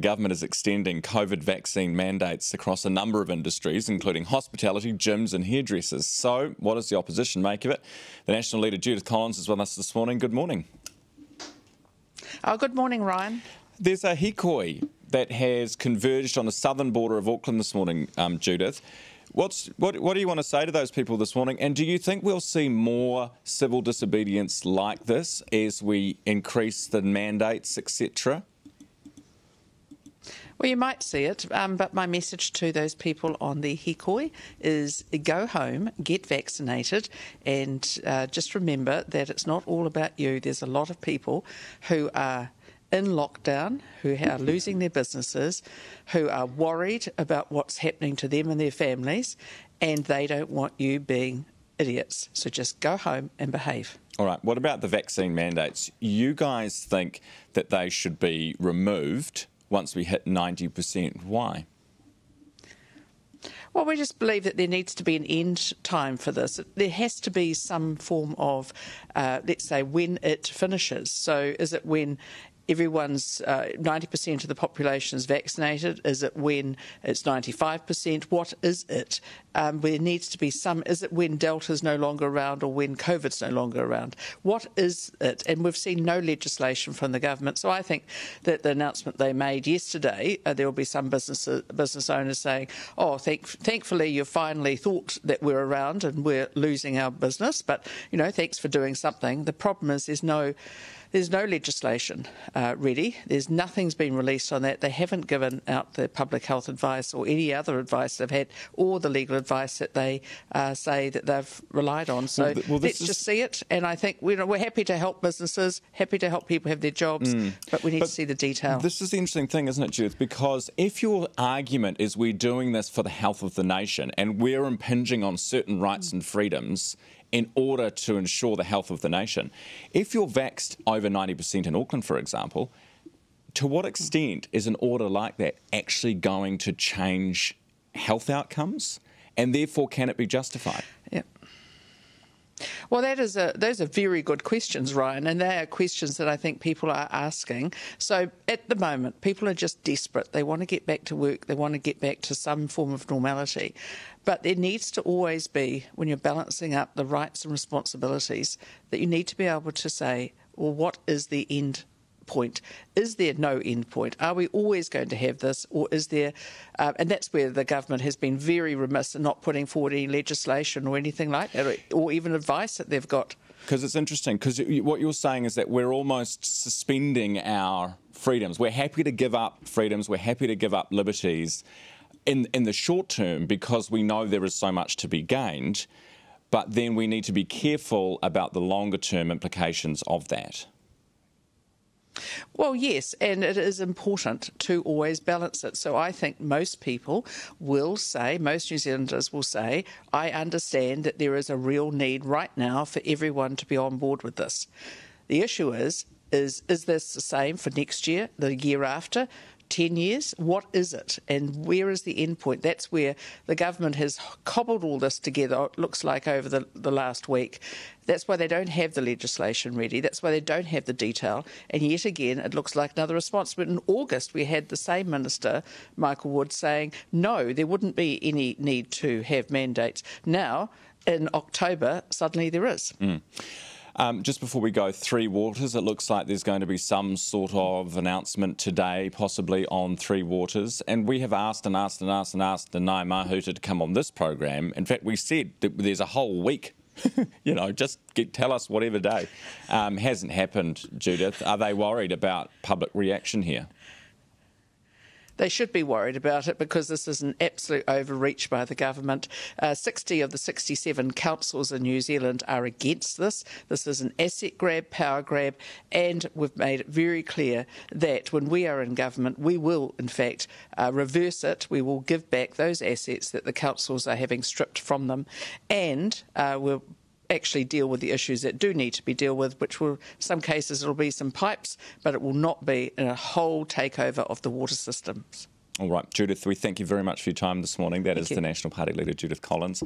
government is extending COVID vaccine mandates across a number of industries, including hospitality, gyms and hairdressers. So what does the opposition make of it? The National leader, Judith Collins, is with us this morning. Good morning. Oh, good morning, Ryan. There's a hikoi that has converged on the southern border of Auckland this morning, Judith. What do you want to say to those people this morning? And do you think we'll see more civil disobedience like this as we increase the mandates, etc.? Well, you might see it, but my message to those people on the hikoi is go home, get vaccinated, and just remember that it's not all about you. There's a lot of people who are in lockdown, who are losing their businesses, who are worried about what's happening to them and their families, and they don't want you being idiots. So just go home and behave. All right, what about the vaccine mandates? You guys think that they should be removed once we hit 90%. Why? Well, we just believe that there needs to be an end time for this. There has to be some form of, let's say, when it finishes. So is it when everyone's 90% of the population is vaccinated? Is it when it's 95%? What is it? There needs to be some. Is it when Delta's no longer around or when COVID's no longer around? What is it? And we've seen no legislation from the government. So I think that the announcement they made yesterday, there will be some business owners saying, oh, thankfully you finally thought that we're around and we're losing our business. But, you know, thanks for doing something. The problem is there's no legislation ready. Nothing's been released on that. They haven't given out the public health advice or any other advice they've had, or the legal advice that they say that they've relied on. So let's just see it. And I think we're happy to help businesses, happy to help people have their jobs, but we need to see the detail. This is the interesting thing, isn't it, Judith? Because if your argument is we're doing this for the health of the nation and we're impinging on certain rights and freedoms in order to ensure the health of the nation. If you're vaxxed over 90% in Auckland, for example, to what extent is an order like that actually going to change health outcomes? And therefore, can it be justified? Yeah. Well, those are very good questions, Ryan, and they are questions that I think people are asking. So at the moment, people are just desperate. They want to get back to work. They want to get back to some form of normality. But there needs to always be, when you're balancing up the rights and responsibilities, that you need to be able to say, well, what is the end point? Is there no end point? Are we always going to have this, or is there... and that's where the government has been very remiss in not putting forward any legislation or anything like that, or even advice that they've got. Because it's interesting, because what you're saying is that we're almost suspending our freedoms. We're happy to give up freedoms, we're happy to give up liberties in the short term because we know there is so much to be gained, but then we need to be careful about the longer term implications of that. Well, yes, and it is important to always balance it. So I think most people will say, most New Zealanders will say, I understand that there is a real need right now for everyone to be on board with this. The issue is this the same for next year, the year after? 10 years? What is it? And where is the end point? That's where the government has cobbled all this together, it looks like, over the last week. That's why they don't have the legislation ready. That's why they don't have the detail. And yet again, it looks like another response. But in August, we had the same minister, Michael Wood, saying, no, there wouldn't be any need to have mandates. Now, in October, suddenly there is. Just before we go, Three Waters, it looks like there's going to be some sort of announcement today, possibly on Three Waters. And we have asked the Nai Mahuta to come on this program. In fact, we said that there's a whole week, just tell us whatever day. Hasn't happened, Judith. Are they worried about public reaction here? They should be worried about it because this is an absolute overreach by the government. 60 of the 67 councils in New Zealand are against this. This is an asset grab, power grab, and we've made it very clear that when we are in government, we will, in fact, reverse it. We will give back those assets that the councils are having stripped from them, and we'll actually deal with the issues that do need to be dealt with, which will, in some cases, it'll be some pipes, but it will not be a whole takeover of the water systems. All right, Judith, we thank you very much for your time this morning. That is the National Party leader, Judith Collins.